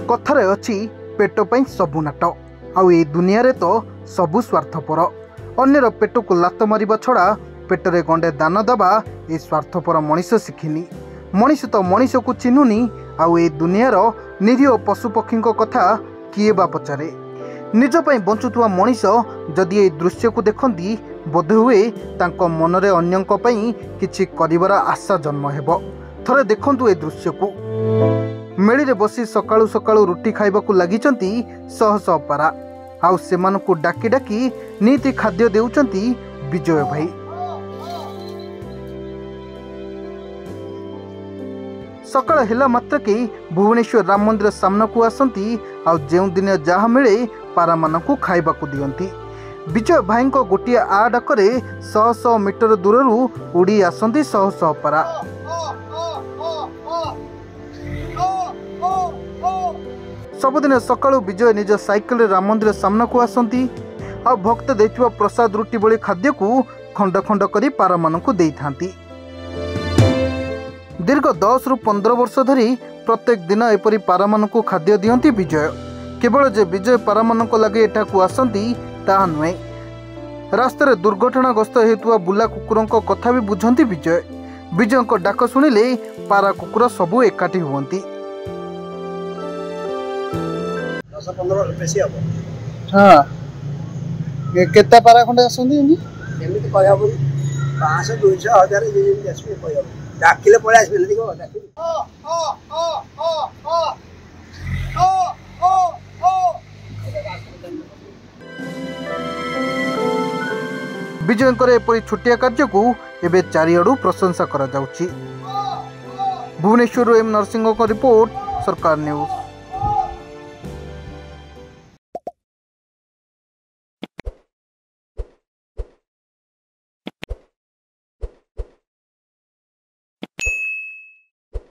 कथारे अच्छी पेट पाई सबु नाट आउ ए दुनिया रे तो सबु स्वार्थपर अन्यर पेट को लात मारिबा छड़ा पेटरे गंडे दान दबा ए स्वार्थपर मनीष शिखिनी। मनीष तो मनीष को चिन्हुनी आउ ए दुनियार निरीह पशुपक्षी कथा किए बा पचारे। निज पाई बंचुवा मनीष जदि ए दृश्य को देखती बोध हुए तांको मनरे अन्यंक पाई किछि करिवार आशा जन्म हेबो। थरे देखंतु ए दृश्य को मेली बसी सकाळु सकाळु रुटी खाइबाकू लागिचंती शह शह पारा आउ सेमानकू डाकी डाकी नीति खाद्य देउचंती विजय भाई। सकाळ हेला मात्र के भुवनेश्वर राम मंदिर सामना को आसंती आउ जेउ दिन जहा मिले पारा मानकू खाइबाकू दियंती। विजय भाई को गोटिए आ डाकरे 100 मीटर दूररू उड़ी आसंती शह शह पारा। सबुदिन सकाळु विजय निज साइकेल राम मंदिर सामना को आसंती आ भक्त देथिबा प्रसाद रुटी बळी खाद्य को खंड खंड करी पारा मानकू देई थांती। दीर्घ 10 रु 15 वर्ष धरी प्रत्येक दिन एपरी पारा मानकू खाद्य दियंती विजय। केवल जे विजय पारा मानक लगे एठा को आसंती ताहा नुहे, रास्तार दुर्घटनाग्रस्त हेतुआ बुला कुकुरंक कथा भी बुझंती विजय। विजयंक डाक शुणिले पारा कुकुर सबू एकाठी हुअंती। 10-15 बेसी हम हाँ केता पारा खंडे आसंती एमती कह 500 200 1000 जे आसबे कह डाकिले पळे आसबे देखो डाकिले विजयंकर एपरी छोटिया कार्य को एबे चारिआडू प्रशंसा करा जाउची। भुवनेश्वर एम नरसिंह को रिपोर्ट, सरकार न्यूज।